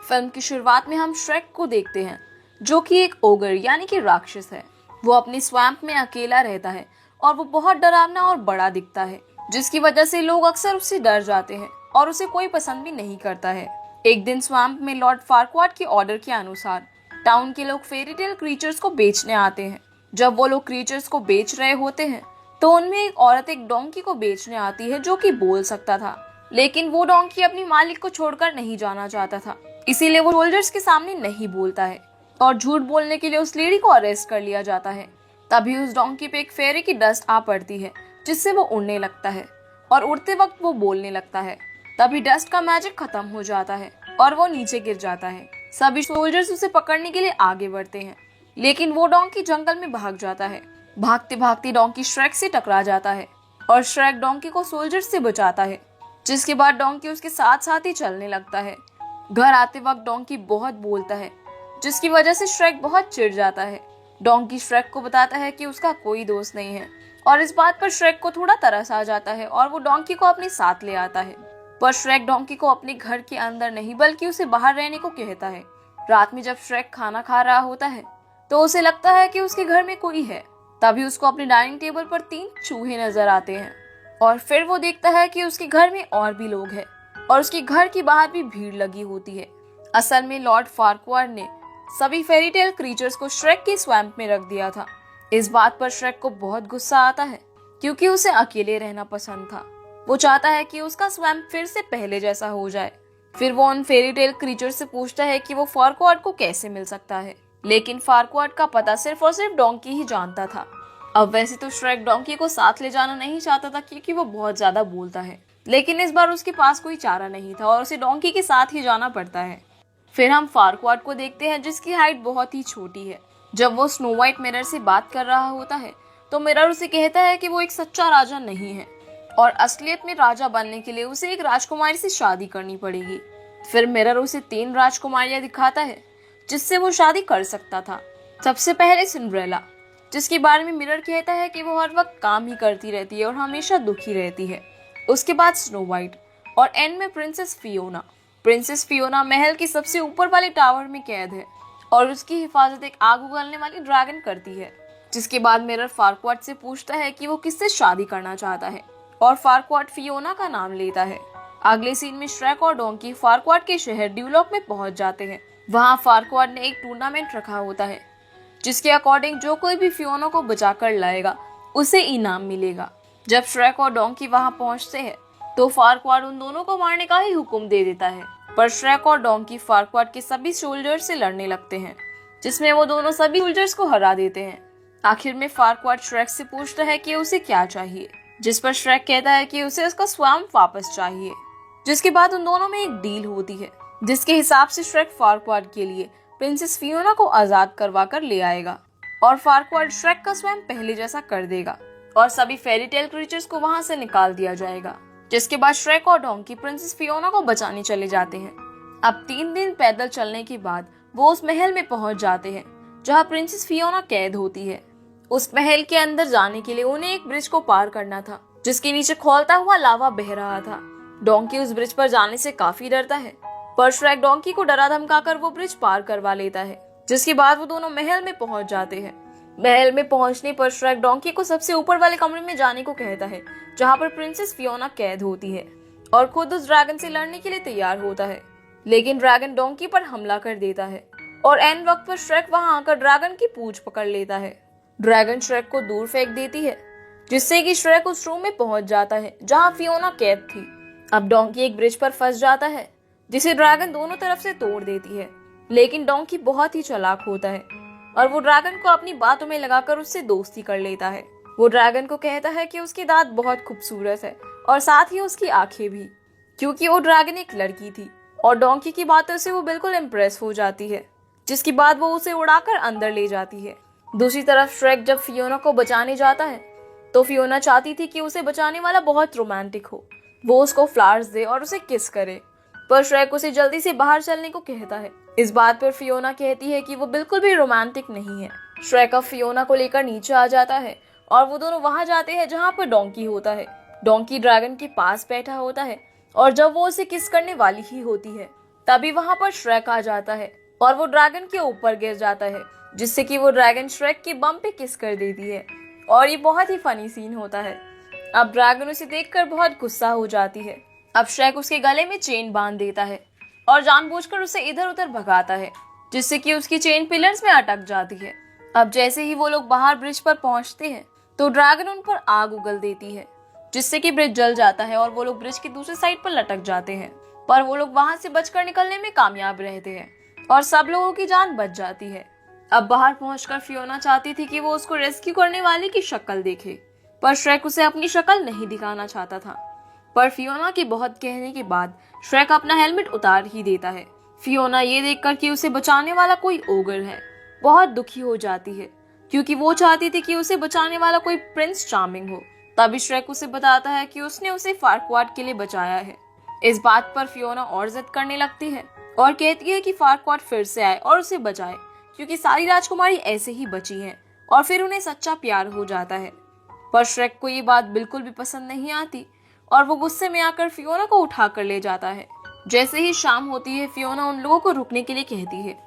Film की शुरुआत में हम श्रेक को देखते हैं, जो कि एक ओगर यानी कि राक्षस है। वो अपनी स्वैम्प में अकेला रहता है और वो बहुत डरावना और बड़ा दिखता है, जिसकी वजह से लोग अक्सर उससे डर जाते हैं और उसे कोई पसंद भी नहीं करता है। एक दिन स्वैम्प में लॉर्ड फार्क्वाड के ऑर्डर के अनुसार टाउन के लोग फेरी टेल क्रीचर्स को बेचने आते हैं। जब वो लोग क्रीचर्स को बेच रहे होते हैं तो उनमें एक औरत एक डोंकी को बेचने आती है, जो कि बोल सकता था, लेकिन वो डोंकी अपनी मालिक को छोड़कर नहीं जाना चाहता था। इसीलिए वो सोल्जर्स के सामने नहीं बोलता है और झूठ बोलने के लिए उस लेडी को अरेस्ट कर लिया जाता है। तभी उस डोंकी पे एक फेरी की डस्ट आ पड़ती है, जिससे वो उड़ने लगता है और उड़ते वक्त वो बोलने लगता है। तभी डस्ट का मैजिक खत्म हो जाता है और वो नीचे गिर जाता है। सभी सोल्जर्स उसे पकड़ने के लिए आगे बढ़ते हैं, लेकिन वो डोंकी जंगल में भाग जाता है। भागते भागते डोंकी श्रेक से टकरा जाता है और श्रेक डोंकी को सोल्जर से बचाता है, जिसके बाद डोंकी उसके साथ साथ ही चलने लगता है। घर आते वक्त डोंकी बहुत बोलता है, जिसकी वजह से श्रेक बहुत चिढ़ जाता है। डोंकी श्रेक को बताता है कि उसका कोई दोस्त नहीं है और इस बात पर श्रेक को थोड़ा तरस आ जाता है और वो डोंकी को अपने साथ ले आता है। पर श्रेक डोंकी को अपने घर के अंदर नहीं बल्कि उसे बाहर रहने को कहता है। रात में जब श्रेक खाना खा रहा होता है तो उसे लगता है कि उसके घर में कोई है। तभी उसको अपने डाइनिंग टेबल पर 3 चूहे नजर आते हैं और फिर वो देखता है कि उसके घर में और भी लोग हैं और उसके घर के बाहर भी भीड़ लगी होती है। असल में लॉर्ड फार्क्वाड ने सभी फेरी टेल क्रीचर्स को श्रेक की स्वैम्प में रख दिया था। इस बात पर श्रेक को बहुत गुस्सा आता है, क्योंकि उसे अकेले रहना पसंद था। वो चाहता है कि उसका स्वैम्प फिर से पहले जैसा हो जाए। फिर वो उन फेरी टेल क्रीचर से पूछता है कि वो फार्क्वाड को कैसे मिल सकता है, लेकिन फार्क्वाड का पता सिर्फ और सिर्फ डोंकी ही जानता था। अब वैसे तो श्रेक डोंकी को साथ ले जाना नहीं चाहता था, क्योंकि वो बहुत ज्यादा बोलता है, लेकिन इस बार उसके पास कोई चारा नहीं था और उसे डोंकी के साथ ही जाना पड़ता है। फिर हम फार्क्वाड को देखते हैं, जिसकी हाइट बहुत ही छोटी है। जब वो स्नो व्हाइट मिरर से बात कर रहा होता है तो मिरर उसे कहता है कि वो एक सच्चा राजा नहीं है और असलियत में राजा बनने के लिए उसे एक राजकुमारी से शादी करनी पड़ेगी। फिर मिरर उसे 3 राजकुमारियां दिखाता है जिससे वो शादी कर सकता था। सबसे पहले सिंड्रेला, जिसके बारे में मिरर कहता है कि वो हर वक्त काम ही करती रहती है और हमेशा दुखी रहती है। उसके बाद स्नो व्हाइट और एंड में प्रिंसेस फियोना। प्रिंसेस फियोना महल के सबसे ऊपर वाले टावर में कैद है और उसकी हिफाजत एक आग उगलने वाली ड्रैगन करती है। जिसके बाद मिरर फार्क्वाड से पूछता है कि वो किससे शादी करना चाहता है और फार्क्वाड फियोना का नाम लेता है। अगले सीन में श्रेक और डोंकी फार्क्वाड के शहर ड्यूलॉक में पहुंच जाते हैं। वहां फार्क्वाड ने एक टूर्नामेंट रखा होता है, जिसके अकॉर्डिंग जो कोई भी फियोना को बचाकर लाएगा उसे इनाम मिलेगा। जब श्रेक और डोंकी वहां पहुंचते हैं तो फार्क्वाड उन दोनों को मारने का ही हुक्म दे देता है, पर श्रेक और डोंकी फार्क्वाड के सभी सोल्जर्स से लड़ने लगते हैं, जिसमें वो दोनों सभी सोल्जर्स को हरा देते हैं। आखिर में फार्क्वाड श्रेक से पूछता है कि उसे क्या चाहिए, जिस पर श्रेक कहता है कि उसे उसका स्वैम्प वापस चाहिए। जिसके बाद उन दोनों में एक डील होती है, जिसके हिसाब से श्रेक फार्क्वाड के लिए प्रिंसेस फियोना को आजाद करवा कर ले आएगा और फार्क्वाड श्रेक का स्वैम्प पहले जैसा कर देगा और सभी फेरी टेल क्रीचर्स को वहां से निकाल दिया जाएगा। जिसके बाद श्रेक और डोंकी प्रिंसेस फियोना को बचाने चले जाते हैं। अब 3 दिन पैदल चलने के बाद वो उस महल में पहुंच जाते हैं जहां प्रिंसेस फियोना कैद होती है। उस महल के अंदर जाने के लिए उन्हें एक ब्रिज को पार करना था, जिसके नीचे खौलता हुआ लावा बह रहा था। डोंकी उस ब्रिज पर जाने से काफी डरता है, पर श्रेक डोंकी को डरा धमकाकर वो ब्रिज पार करवा लेता है। जिसके बाद वो दोनों महल में पहुंच जाते हैं। महल में पहुंचने पर श्रेक डोंकी को सबसे ऊपर वाले कमरे में जाने को कहता है, जहां पर प्रिंसेस फियोना कैद होती है और खुद उस ड्रैगन से लड़ने के लिए तैयार होता है। लेकिन ड्रैगन डोंकी पर हमला कर देता है और एन वक्त पर श्रेक वहां आकर ड्रैगन की पूंछ पकड़ लेता है। ड्रैगन श्रेक को दूर फेंक देती है, जिससे कि श्रेक उस रूम में पहुंच जाता है जहां फियोना कैद थी। अब डोंकी एक ब्रिज पर फंस जाता है, जिसे ड्रैगन दोनों तरफ से तोड़ देती है। लेकिन डोंकी बहुत ही चालाक होता है और वो ड्रैगन को अपनी बातों में लगाकर उससे दोस्ती कर लेता है। वो ड्रैगन को कहता है कि उसकी दांत बहुत खूबसूरत है और साथ ही उसकी आंखें भी, क्योंकि वो ड्रैगन एक लड़की थी और डोंकी की बातों से वो बिल्कुल इम्प्रेस हो जाती है। जिसके बाद वो उसे उड़ाकर अंदर ले जाती है। दूसरी तरफ श्रेक जब फियोना को बचाने जाता है तो फियोना चाहती थी कि उसे बचाने वाला बहुत रोमांटिक हो, वो उसको फ्लावर्स दे और उसे किस करे, पर श्रेक उसे जल्दी से बाहर चलने को कहता है। इस बात पर फियोना कहती है कि वो बिल्कुल भी रोमांटिक नहीं है। श्रेक अब फियोना को लेकर नीचे आ जाता है और वो दोनों वहां जाते हैं जहां पर डोंकी होता है। डोंकी ड्रैगन के पास बैठा होता है और जब वो उसे किस करने वाली ही होती है, तभी वहां पर श्रेक आ जाता है और वो ड्रैगन के ऊपर गिर जाता है, जिससे कि वो ड्रैगन श्रेक के बम पे किस कर देती है और ये बहुत ही फनी सीन होता है। अब ड्रैगन उसे देखकर बहुत गुस्सा हो जाती है। अब श्रेक उसके गले में चेन बांध देता है और जानबूझकर उसे इधर उधर भगाता है, जिससे कि उसकी चेन पिलर्स में अटक जाती है। अब जैसे ही वो लोग बाहर ब्रिज पर पहुंचते हैं तो ड्रैगन उन पर आग उगल देती है, जिससे कि ब्रिज जल जाता है और वो लोग ब्रिज की दूसरी साइड पर लटक जाते हैं। पर वो लोग वहां से बचकर निकलने में कामयाब रहते हैं और सब लोगों की जान बच जाती है। अब बाहर पहुंचकर फियोना चाहती थी कि वो उसको रेस्क्यू करने वाले की शक्ल देखे, पर श्रेक उसे अपनी शक्ल नहीं दिखाना चाहता था। पर फियोना के बहुत कहने के बाद श्रेक अपना हेलमेट उतार ही देता है। फियोना ये देखकर कि उसे बचाने वाला कोई ओगर है, बहुत दुखी हो जाती है, क्योंकि वो चाहती थी कि उसे बचाने वाला कोई प्रिंस चार्मिंग हो। तभी श्रेक उसे बताता है कि उसने उसे फारक्वाड के लिए बचाया है। इस बात पर फियोना और जिद करने लगती है और कहती है कि फारक्वाड फिर से आए और उसे बचाए, क्योंकि सारी राजकुमारी ऐसे ही बची हैं और फिर उन्हें सच्चा प्यार हो जाता है। पर श्रेक को ये बात बिल्कुल भी पसंद नहीं आती और वो गुस्से में आकर फियोना को उठा कर ले जाता है। जैसे ही शाम होती है फियोना उन लोगों को रुकने के लिए कहती है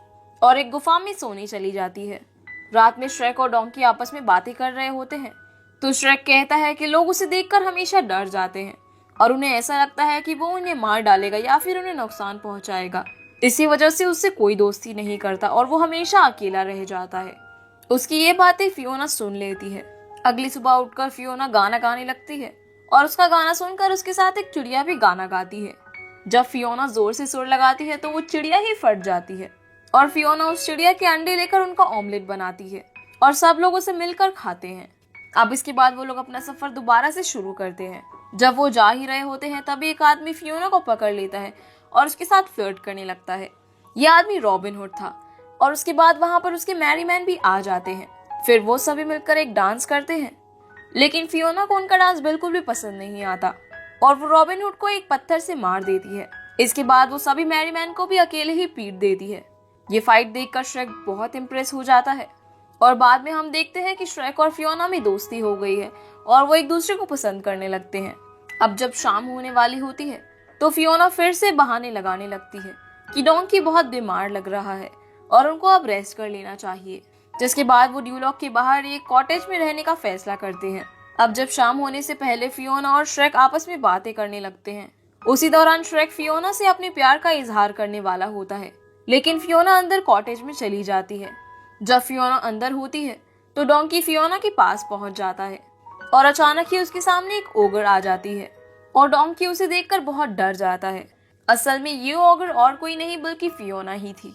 और एक गुफा में सोने चली जाती है। रात में श्रेक और डोंकी आपस में बातें कर रहे होते हैं तो श्रेक कहता है कि लोग उसे देखकर हमेशा डर जाते हैं और उन्हें ऐसा लगता है कि वो उन्हें मार डालेगा या फिर उन्हें नुकसान पहुंचाएगा। इसी वजह से उससे कोई दोस्ती नहीं करता और वो हमेशा अकेला रह जाता है। उसकी ये बातें फियोना सुन लेती है। अगली सुबह उठकर फियोना गाना गाने लगती है और उसका गाना सुनकर उसके साथ एक चिड़िया भी गाना गाती है। जब फियोना जोर से सुर लगाती है तो वो चिड़िया ही फट जाती है और फियोना उस चिड़िया के अंडे लेकर उनका ऑमलेट बनाती है और सब लोग उसे मिलकर खाते हैं। अब इसके बाद वो लोग अपना सफर दोबारा से शुरू करते हैं। जब वो जा ही रहे होते हैं तभी एक आदमी फियोना को पकड़ लेता है और उसके साथ फ्लर्ट करने लगता है। यह आदमी रॉबिन हुड था और उसके बाद वहां पर उसके मैरीमैन भी आ जाते हैं। फिर वो सभी मिलकर एक डांस करते हैं, लेकिन फियोना को उनका डांस बिल्कुल भी पसंद नहीं आता और वो रॉबिन हुड को एक पत्थर से मार देती है। इसके बाद वो सभी मैरीमैन को भी अकेले ही पीट देती है। ये फाइट देखकर श्रेक बहुत इम्प्रेस हो जाता है और बाद में हम देखते हैं कि श्रेक और फियोना में दोस्ती हो गई है और वो एक दूसरे को पसंद करने लगते हैं। अब जब शाम होने वाली होती है तो फियोना फिर से बहाने लगाने लगती है कि डोंकी बहुत बीमार लग रहा है और उनको अब रेस्ट कर लेना चाहिए, जिसके बाद वो ड्यूलॉक के बाहर एक कॉटेज में रहने का फैसला करते हैं। अब जब शाम होने से पहले फियोना और श्रेक आपस में बातें करने लगते हैं। उसी दौरान श्रेक फियोना से अपने प्यार का इजहार करने वाला होता है, लेकिन फियोना अंदर कॉटेज में चली जाती है। जब फियोना अंदर होती है तो डोंकी फियोना के पास पहुंच जाता है और अचानक ही उसके सामने एक ओगर आ जाती है और डोंकी उसे देखकर बहुत डर जाता है। असल में ये ओगर और कोई नहीं बल्कि फियोना ही थी।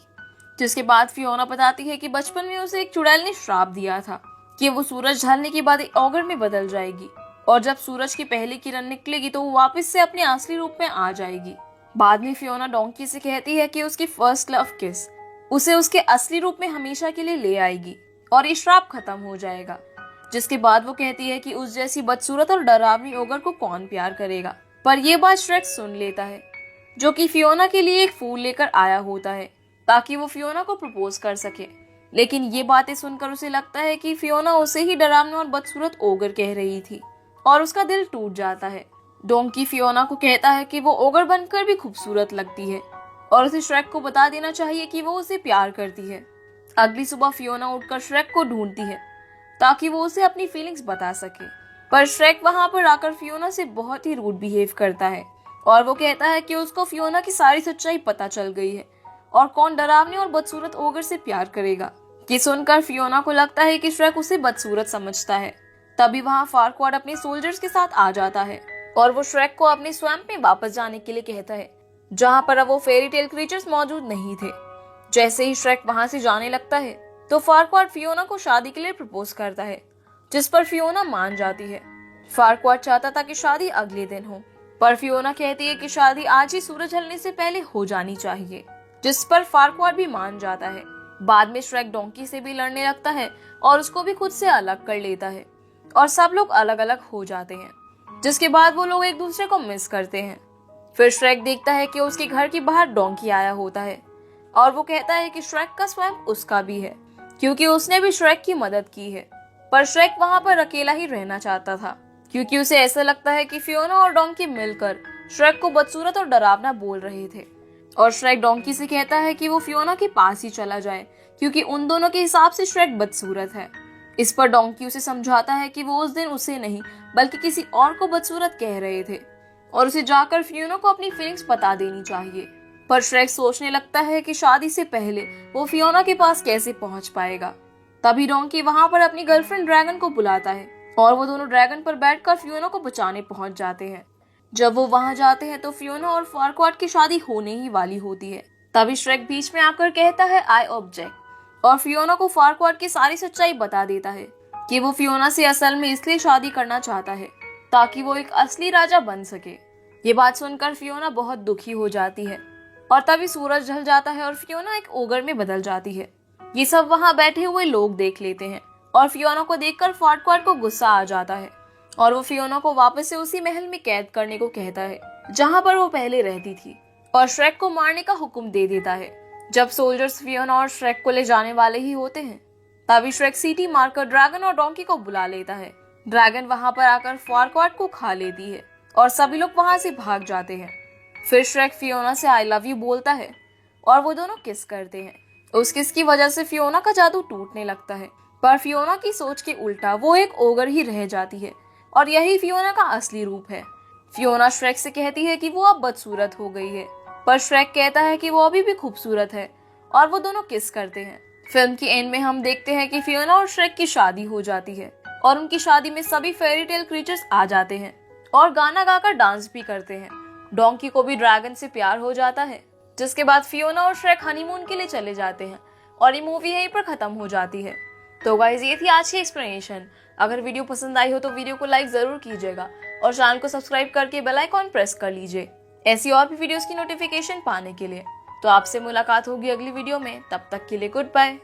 जिसके बाद फियोना बताती है कि बचपन में उसे एक चुड़ैल ने श्राप दिया था कि वो सूरज ढलने के बाद एक ओगर में बदल जाएगी और जब सूरज की पहली किरण निकलेगी तो वो वापस से अपने असली रूप में आ जाएगी। बाद में फियोना डोंकी से कहती है कि उसकी फर्स्ट लव किस उसे उसके असली रूप में हमेशा के लिए ले आएगी और ये श्राप खत्म हो जाएगा। जिसके बाद वो कहती है कि उस जैसी बदसूरत और डरावनी ओगर को कौन प्यार करेगा। पर यह बात श्रेक सुन लेता है, जो कि फियोना के लिए एक फूल लेकर आया होता है ताकि वो फियोना को प्रपोज कर सके। लेकिन ये बातें सुनकर उसे लगता है कि फियोना उसे ही डरावना और बदसूरत ओगर कह रही थी और उसका दिल टूट जाता है। डोंकी फियोना को कहता है कि वो ओगर बनकर भी खूबसूरत लगती है और उसे श्रेक को बता देना चाहिए कि वो उसे प्यार करती है। अगली सुबह फियोना उठकर श्रेक को ढूंढती है ताकि वो उसे अपनी फीलिंग्स बता सके, पर श्रेक वहां पर आकर फियोना से बहुत ही रूड बिहेव करता है और वो कहता है कि उसको फियोना की सारी सच्चाई पता चल गई है और कौन डरावने और बदसूरत ओगर से प्यार करेगा। ये सुनकर फियोना को लगता है कि श्रेक उसे बदसूरत समझता है। तभी वहां फारक्वाड अपने सोल्जर्स के साथ आ जाता है और वो श्रेक को अपने स्वैम्प में वापस जाने के लिए कहता है, जहां पर अब वो फेरी टेल क्रीचर्स मौजूद नहीं थे। जैसे ही श्रेक वहां से जाने लगता है तो फारक्वाड फियोना को शादी के लिए प्रपोज करता है, जिस पर फियोना मान जाती है। फारक्वाड चाहता था कि शादी अगले दिन हो, पर फियोना कहती है कि शादी आज ही सूरज ढलने से पहले हो जानी चाहिए, जिस पर फारक्वाड भी मान जाता है। बाद में श्रेक डोंकी से भी लड़ने लगता है और उसको भी खुद से अलग कर लेता है और सब लोग अलग अलग हो जाते हैं, जिसके बाद वो लोग एक दूसरे को मिस करते हैं। फिर श्रेक देखता है कि उसके घर के बाहर डोंकी आया होता है और वो कहता है कि श्रेक का स्वैम्प उसका भी है, क्योंकि उसने भी श्रेक की मदद की है। पर श्रेक वहां पर अकेला ही रहना चाहता था, क्योंकि उसे ऐसा लगता है कि फियोना और डोंकी मिलकर श्रेक को बदसूरत और डरावना बोल रहे थे और श्रेक डोंकी से कहता है कि वो फियोना के पास ही चला जाए क्योंकि उन दोनों के हिसाब से श्रेक बदसूरत है। इस पर डोंकी उसे समझाता है कि वो उस दिन उसे नहीं बल्कि किसी और को बदसूरत कह रहे थे और उसे जाकर फियोना को अपनी फीलिंग्स बता देनी चाहिए। पर श्रेक सोचने लगता है कि शादी से पहले वो फियोना के पास कैसे पहुंच पाएगा। तभी डोंकी वहां पर अपनी गर्लफ्रेंड ड्रैगन को बुलाता है और वो दोनों ड्रैगन पर बैठकर फियोना को बचाने पहुंच जाते हैं। जब वो वहां जाते हैं तो फियोना और फारक्वाड की शादी होने ही वाली होती है। तभी श्रेक बीच में आकर कहता है आई ऑब्जेक्ट और फियोना को फारक्वाड की सारी सच्चाई बता देता है कि वो फियोना से असल में इसलिए शादी करना चाहता है ताकि वो एक असली राजा बन सके। ये बात सुनकर फियोना बहुत दुखी हो जाती है और तभी सूरज ढल जाता है और फियोना एक ओगर में बदल जाती है। ये सब वहां बैठे हुए लोग देख लेते हैं और फियोना को देखकर फारक्वाड को गुस्सा आ जाता है और वो फियोना को वापस से उसी महल में कैद करने को कहता है जहां पर वो पहले रहती थी और श्रेक को मारने का हुक्म दे देता है। जब सोल्जर्स फियोना और श्रेक को ले जाने वाले ही होते हैं तभी श्रेक सीटी मारकर ड्रैगन और डोंकी को बुला लेता है। ड्रैगन वहां पर आकर फारक्वाड को खा लेती है और सभी लोग वहां से भाग जाते हैं। फिर श्रेक फियोना से आई लव यू बोलता है और वो दोनों किस करते हैं। उस किस की वजह से फियोना का जादू टूटने लगता है पर फियोना की सोच के उल्टा वो एक ओगर ही रह जाती है और यही फियोना का असली रूप है। फियोना श्रेक से कहती है कि वो अब बदसूरत हो गई है पर श्रेक कहता है कि वो अभी भी खूबसूरत है और वो दोनों किस करते हैं। फिल्म की एंड में हम देखते हैं कि फियोना और श्रेक की शादी हो जाती है और उनकी शादी में सभी फेरी टेल क्रीचर्स आ जाते हैं और गाना गाकर डांस भी करते हैं। डोंकी को भी ड्रैगन से प्यार हो जाता है जिसके बाद फियोना और श्रेक हनीमून के लिए चले जाते हैं और ये मूवी यहीं पर खत्म हो जाती है। तो गाइस ये थी आज की एक्सप्लेनेशन। अगर वीडियो पसंद आई हो तो वीडियो को लाइक जरूर कीजिएगा और चैनल को सब्सक्राइब करके बेल आइकॉन प्रेस कर लीजिए ऐसी और भी वीडियोस की नोटिफिकेशन पाने के लिए। तो आपसे मुलाकात होगी अगली वीडियो में, तब तक के लिए गुड बाय।